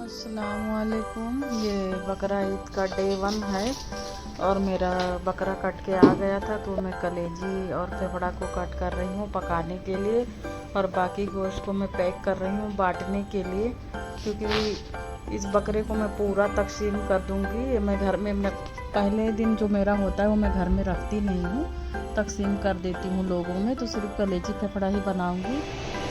अस्सलामुअलैकुम। ये बकरा ईद का डे 1 है और मेरा बकरा कट के आ गया था, तो मैं कलेजी और फेफड़ा को कट कर रही हूँ पकाने के लिए और बाकी गोश्त को मैं पैक कर रही हूँ बांटने के लिए, क्योंकि इस बकरे को मैं पूरा तकसीम कर दूँगी। मैं घर में पहले दिन जो मेरा होता है वो मैं घर में रखती नहीं हूँ, तकसीम कर देती हूँ लोगों में। तो सिर्फ कलेजी फेफड़ा ही बनाऊँगी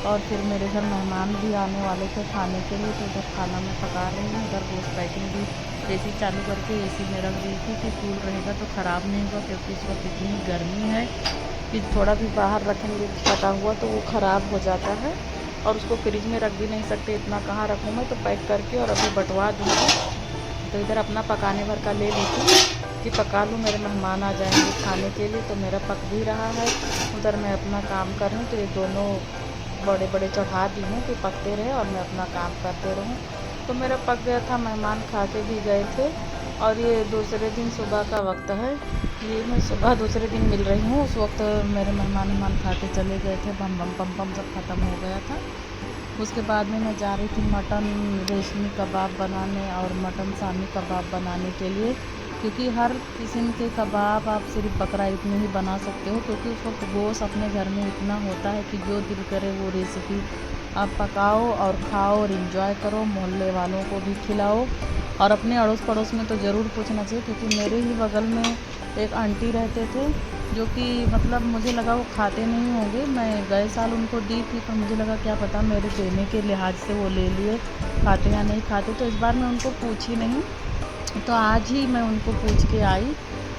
और फिर मेरे घर मेहमान भी आने वाले थे खाने के लिए, तो उधर खाना मैं पका रही हूँ। उधर गोश्त पैकिंग भी एसी चालू करके एसी में रख दी थी कि कूल रहेगा तो ख़राब नहीं होगा, क्योंकि इस वक्त इतनी गर्मी है कि थोड़ा भी बाहर रखेंगे पका हुआ तो वो ख़राब हो जाता है और उसको फ्रिज में रख भी नहीं सकते। इतना कहाँ रखूँ मैं, तो पैक करके और अभी बंटवा दूँगी। तो इधर अपना पकाने भर का ले लेती कि पका लूँ, मेरे मेहमान आ जाएंगे खाने के लिए। तो मेरा पक भी रहा है, उधर मैं अपना काम कर रही हूँ। तो ये दोनों बड़े बड़े चढ़ा दी हूँ कि पकते रहे और मैं अपना काम करते रहूँ। तो मेरा पक गया था, मेहमान खा के भी गए थे और ये दूसरे दिन सुबह का वक्त है। ये मैं सुबह दूसरे दिन मिल रही हूँ, उस वक्त मेरे मेहमान खा के चले गए थे। बम बम पम पम सब ख़त्म हो गया था। उसके बाद में मैं जा रही थी मटन रेशमी कबाब बनाने और मटन सामी कबाब बनाने के लिए, क्योंकि हर किस्म के कबाब आप सिर्फ बकरा ईद में ही बना सकते हो, क्योंकि उस वक्त गोश्त अपने घर में इतना होता है कि जो दिल करे वो रेसिपी आप पकाओ और खाओ और इन्जॉय करो, मोहल्ले वालों को भी खिलाओ। और अपने अड़ोस पड़ोस में तो ज़रूर पूछना चाहिए, क्योंकि मेरे ही बगल में एक आंटी रहते थे जो कि मतलब मुझे लगा वो खाते नहीं होंगे। मैं गए साल उनको दी थी, पर मुझे लगा क्या पता मेरे देने के लिहाज से वो ले लिए, खाते या नहीं खाते। तो इस बार मैं उनको पूछी नहीं, तो आज ही मैं उनको पूछ के आई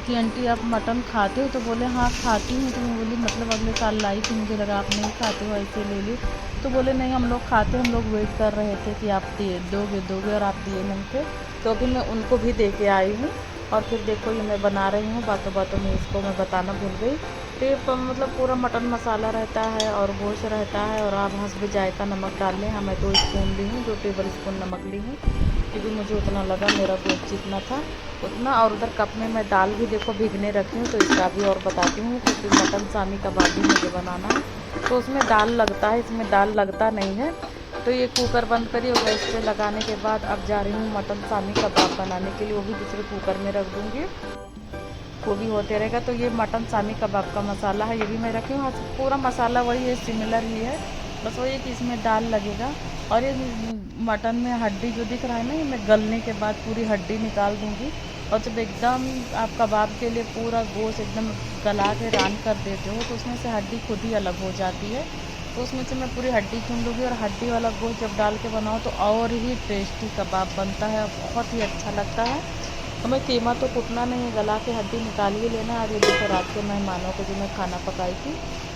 कि आंटी आप मटन खाते हो? तो बोले हाँ खाती हूँ। तो मैं बोली मतलब अगले साल लाई थी, मुझे लगा आप नहीं खाते हो, ऐसे ले ली। तो बोले नहीं हम लोग खाते, हम लोग वेट कर रहे थे कि आप दोगे और आप दिए नहीं थे। तो अभी मैं उनको भी दे के आई हूँ। और फिर देखो ये मैं बना रही हूँ, बातों बातों में इसको मैं बताना भूल गई। तो ये मतलब पूरा मटन मसाला रहता है और गोश्त रहता है और आप हंसबे जायका नमक डाल लें। हाँ मैं 2 स्पून ली हूँ, 2 टेबल स्पून नमक ली हूँ, क्योंकि मुझे उतना लगा, मेरा गोश्त जितना था उतना। और उधर कप में मैं दाल भी देखो भिगने रखी हूँ, तो इसका भी और बताती हूँ, क्योंकि मटन सामी कबाब भी मुझे बनाना है तो उसमें दाल लगता है, इसमें दाल लगता नहीं है। तो ये कुकर बंद करी और गैस पे लगाने के बाद अब जा रही हूँ मटन सामी कबाब बनाने के लिए। वो भी दूसरे कुकर में रख दूँगी, वो भी होते रहेगा। तो ये मटन सामी कबाब का मसाला है, ये भी मैं रखी हूँ। पूरा मसाला वही है, सिमिलर ही है, बस वही है कि इसमें दाल लगेगा। और ये मटन में हड्डी जो दिख रहा है ना, ये मैं गलने के बाद पूरी हड्डी निकाल दूँगी। और जब एकदम आप कबाब के लिए पूरा गोश्त एकदम गला के रान कर देते हो, तो उसमें से हड्डी खुद ही अलग हो जाती है। तो उसमें से मैं पूरी हड्डी चुन लूँगी और हड्डी वाला गोश्त जब डाल के बनाओ तो और ही टेस्टी कबाब बनता है, बहुत ही अच्छा लगता है। हमें कीमा तो कुटना नहीं है, गला के हड्डी निकाल ही लेना है। और ये देखो रात के मेहमानों को जो मैं खाना पकाई थी,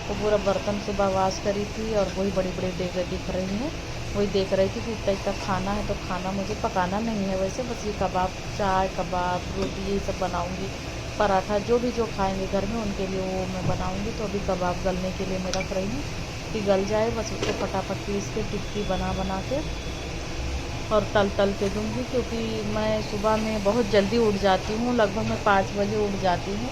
तो पूरा बर्तन सुबह वाश करी थी और वही बड़ी बड़ी देगे दिख रही हैं, वही देख रही थी कि इतना इतना खाना है। तो खाना मुझे पकाना नहीं है वैसे, बस ये कबाब, चाय, कबाब, रोटी, ये सब बनाऊँगी। पराठा जो भी जो खाएँगे घर में उनके लिए वो मैं बनाऊँगी। तो अभी कबाब गलने के लिए मैं रख रही हूँ कि गल जाए, बस उसको फटाफट पीस के टिक्की बना के और तल के दूँगी। क्योंकि मैं सुबह में बहुत जल्दी उठ जाती हूँ, लगभग मैं 5 बजे उठ जाती हूँ।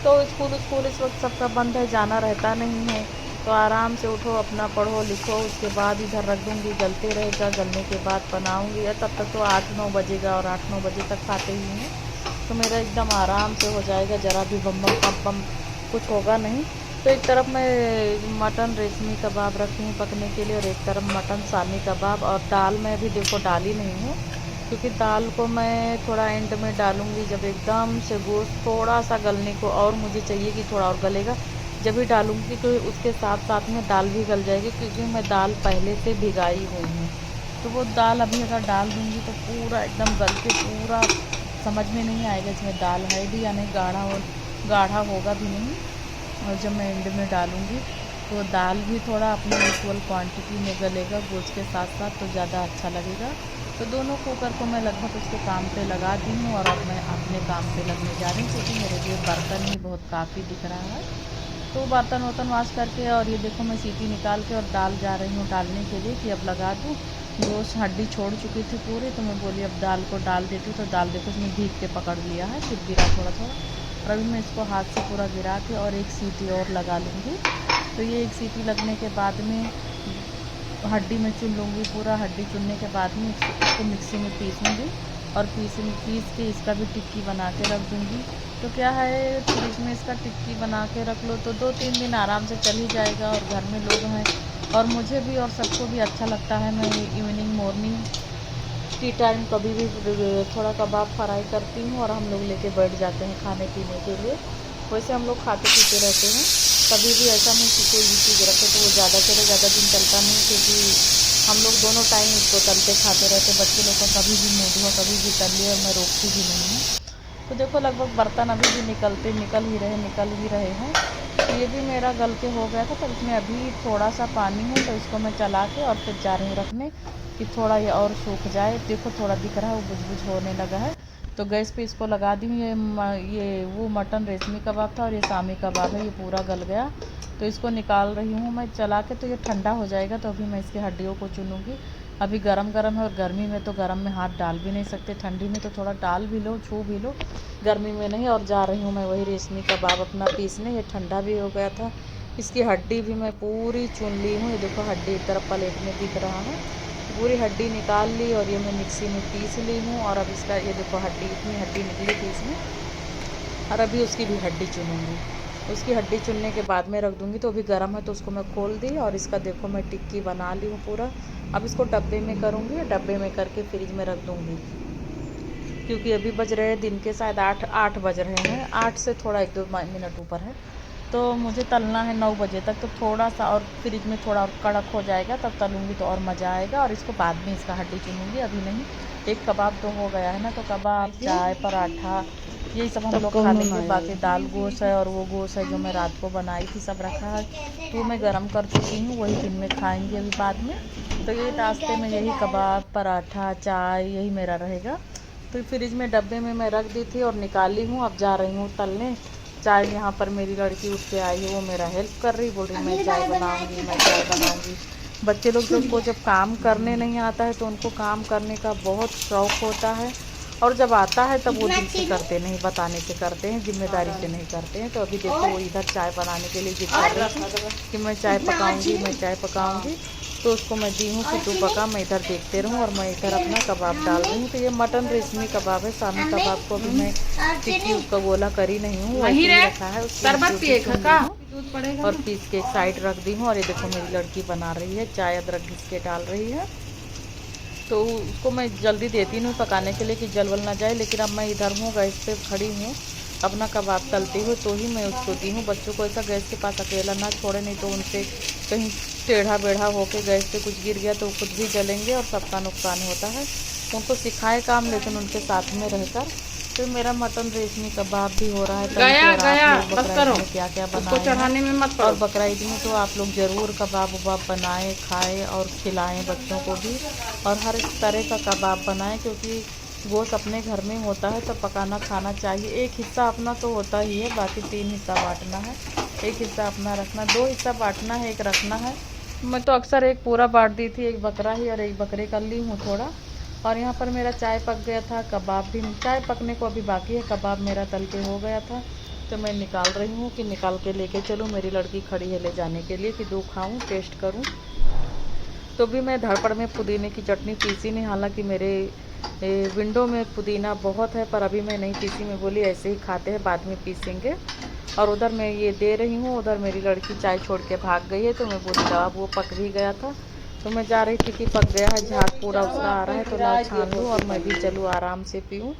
तो स्कूल इस वक्त सबका बंद है, जाना रहता नहीं है। तो आराम से उठो, अपना पढ़ो लिखो, उसके बाद इधर रख दूँगी, गलते रहेगा, गलने के बाद बनाऊँगी। या तब तक तो 8-9 बजेगा और 8-9 बजे तक खाते ही हैं, तो मेरा एकदम आराम से हो जाएगा, ज़रा भी बम बम पम पम कुछ होगा नहीं। तो एक तरफ मैं मटन रेशमी कबाब रखी हूँ पकने के लिए और एक तरफ मटन सामी कबाब। और दाल मैं भी देखो डाली नहीं हूँ, क्योंकि दाल को मैं थोड़ा एंड में डालूँगी, जब एकदम से गोश्त थोड़ा सा गलने को और मुझे चाहिए कि थोड़ा और गलेगा, जब भी डालूँगी। तो उसके साथ साथ में दाल भी गल जाएगी, क्योंकि मैं दाल पहले से भिगाई हुई हूँ। तो वो दाल अभी अगर डाल दूँगी तो पूरा एकदम गल के पूरा समझ में नहीं आएगा इसमें दाल है भी या नहीं, गाढ़ा होगा भी नहीं। और जब मैं एंड में डालूँगी तो दाल भी थोड़ा अपने इक्वल क्वांटिटी में गलेगा गोश्त के साथ साथ, तो ज़्यादा अच्छा लगेगा। तो दोनों कुकर को मैं लगभग उसके काम पे लगा दी हूँ और अब मैं अपने काम पे लगने जा रही हूँ, क्योंकि मेरे लिए बर्तन ही बहुत काफ़ी दिख रहा है। तो बर्तन वर्तन वाश करके और ये देखो मैं सीटी निकाल के और दाल जा रही हूँ डालने के लिए कि अब लगा दूँ। गोश्त हड्डी छोड़ चुकी थी पूरी, तो मैं बोली अब दाल को डाल देती हूँ। तो दाल देखो इसमें भीग के पकड़ लिया है, फिर गिरा थोड़ा थोड़ा। और अभी मैं इसको हाथ से पूरा गिरा के और एक सीटी और लगा लूँगी। तो ये एक सीटी लगने के बाद में हड्डी में चुन लूँगी पूरा। हड्डी चुनने के बाद में इसको मिक्सी में पीसूँगी और पीस के इसका भी टिक्की बना के रख दूँगी। तो क्या है, फ्रिज में इसका टिक्की बना के रख लो तो 2-3 दिन आराम से चल ही जाएगा। और घर में लोग हैं और मुझे भी और सबको भी अच्छा लगता है। मैं इवनिंग मॉर्निंग टी टाइम कभी भी थोड़ा कबाब फ्राई करती हूँ और हम लोग लेके बैठ जाते हैं खाने पीने के लिए। वैसे हम लोग खाते पीते रहते हैं, कभी भी ऐसा नहीं कि कोई भी चीज़ रखे तो वो ज़्यादा दिन चलता नहीं, क्योंकि हम लोग दोनों टाइम इसको तलते खाते रहते। बच्चे लोग का कभी भी मूड हुआ कभी भी तल लिया, मैं रोकती भी नहीं हूँ। तो देखो लगभग बर्तन अभी भी निकल ही रहे हैं। तो ये भी मेरा गल के हो गया था, तो इसमें अभी थोड़ा सा पानी है तो इसको मैं चला के और फिर जा रही हूँ रखने कि थोड़ा ये और सूख जाए। देखो थोड़ा दिख रहा है वो बुझ होने लगा है। तो गैस पे इसको लगा दी हूँ। ये वो मटन रेशमी कबाब था और ये शामी कबाब है, ये पूरा गल गया। तो इसको निकाल रही हूँ मैं चला के। तो ये ठंडा हो जाएगा तो अभी मैं इसकी हड्डियों को चुनूँगी। अभी गरम है और गर्मी में तो गरम में हाथ डाल भी नहीं सकते, ठंडी में तो थोड़ा डाल भी लो, छू भी लो, गर्मी में नहीं। और जा रही हूँ मैं वही रेशमी कबाब अपना पीसने। ये ठंडा भी हो गया था। इसकी हड्डी भी मैं पूरी चुन ली हूँ। ये देखो हड्डी एक तरफ प्लेट में दिख रहा है, पूरी हड्डी निकाल ली और ये मैं मिक्सी में पीस ली हूँ। और अब इसका ये देखो इतनी हड्डी निकली थी इसमें, और अभी उसकी भी हड्डी चुनूँगी। उसकी हड्डी चुनने के बाद में रख दूँगी। तो अभी गर्म है तो उसको मैं खोल दी और इसका देखो मैं टिक्की बना ली हूँ पूरा। अब इसको डब्बे में करूँगी, डब्बे में करके फ्रिज में रख दूँगी, क्योंकि अभी बज रहे हैं दिन के शायद 8 बज रहे हैं, 8 से थोड़ा 1-2 मिनट ऊपर है। तो मुझे तलना है 9 बजे तक, तो थोड़ा सा और फ्रिज में थोड़ा और कड़क हो जाएगा तब तलूँगी तो और मज़ा आएगा। और इसको बाद में इसका हड्डी चुनूँगी, अभी नहीं। एक कबाब तो हो गया है ना, तो कबाब, चाय, पराठा यही सब हम लोग खा लेंगे। बाकी दाल गोश्त है और वो गोश्त है जो मैं रात को बनाई थी, सब रखा है तो मैं गरम कर चुकी हूँ, वही दिन में खाएंगे अभी बाद में। तो ये नाश्ते में यही कबाब, पराठा, चाय यही मेरा रहेगा। तो फ्रिज में डब्बे में मैं रख दी थी और निकाली हूँ। अब जा रही हूँ तलने। चाय यहाँ पर मेरी लड़की उठ के आई है, वो मेरा हेल्प कर रही, बोल रही मैं चाय बनाऊँगी। बच्चे लोग जब काम करने नहीं आता है तो उनको काम करने का बहुत शौक़ होता है, और जब आता है तब वो दिल से करते नहीं, बताने से करते हैं, जिम्मेदारी से नहीं करते हैं। तो अभी देखो वो इधर चाय बनाने के लिए जिद कर रही थी कि मैं चाय पकाऊंगी। तो उसको मैं दी हूँ कि तू पका, मैं इधर देखते रहूँ और मैं इधर अपना कबाब डाल रही हूँ। तो ये मटन रेशमी कबाब है। शामी कबाब को अभी मैं टिक्की उसका गोला करी नहीं हूँ, वही रखा है और पीस के एक साइड रख दी हूँ। और ये देखो मेरी लड़की बना रही है चाय, अदरक घिस के डाल रही है। तो उसको मैं जल्दी देती नहीं पकाने के लिए कि जल वल ना जाए, लेकिन अब मैं इधर हूँ गैस पे खड़ी हूँ अपना कबाब तलती हुई, तो ही मैं उसको दी हूँ। बच्चों को ऐसा गैस के पास अकेला ना छोड़े, नहीं तो उनसे कहीं टेढ़ा बेढ़ा होके गैस पे कुछ गिर गया तो खुद भी जलेंगे और सबका नुकसान होता है। उनको सिखाए काम, लेकिन उनके साथ में रहकर। तो मेरा मटन रेशमी कबाब भी हो रहा है। बकरा ईद में क्या क्या बनाए चढ़ाने में मत, और बकरा ईद में तो आप लोग ज़रूर कबाब वबाब बनाएं, खाएं और खिलाएं बच्चों को भी। और हर तरह का कबाब बनाएं, क्योंकि गोश्त अपने घर में होता है तो पकाना खाना चाहिए। एक हिस्सा अपना तो होता ही है, बाकी 3 हिस्सा बांटना है। एक हिस्सा अपना रखना, 2 हिस्सा बांटना है, एक रखना है। मैं तो अक्सर एक पूरा बांट दी थी, एक बकरा ही और एक बकरे कर ली हूँ थोड़ा। और यहाँ पर मेरा चाय पक गया था, कबाब भी, चाय पकने को अभी बाकी है, कबाब मेरा तल के हो गया था। तो मैं निकाल रही हूँ कि निकाल के लेके चलूँ। मेरी लड़की खड़ी है ले जाने के लिए कि 2 खाऊँ, टेस्ट करूँ। तो भी मैं धड़पड़ में पुदीने की चटनी पीसी नहीं, हालांकि मेरे विंडो में पुदीना बहुत है, पर अभी मैं नहीं पीसी। मैं बोली ऐसे ही खाते हैं, बाद में पीसेंगे। और उधर मैं ये दे रही हूँ, उधर मेरी लड़की चाय छोड़ के भाग गई है। तो मैं बोली अब वो पक भी गया था, तो मैं जा रही थी कि पक गया है, झाग पूरा उसका आ रहा है, तो ला छान लूँ और मैं भी चलूँ आराम से पीऊँ।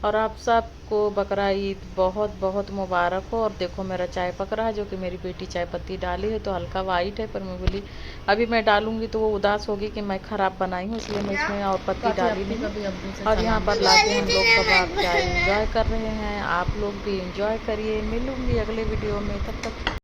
और आप सबको बकरा ईद बहुत बहुत मुबारक हो। और देखो मेरा चाय पक रहा है, जो कि मेरी बेटी चाय पत्ती डाली है तो हल्का वाइट है, पर मैं बोली अभी मैं डालूंगी तो वो उदास होगी कि मैं ख़राब बनाई हूँ, इसलिए मैं इसमें और पत्ती डाली नहीं। और यहाँ पर लाके हम लोग कबाब चाय एंजॉय कर रहे हैं। आप लोग भी एंजॉय करिए। मिलूंगी अगले वीडियो में, तब तक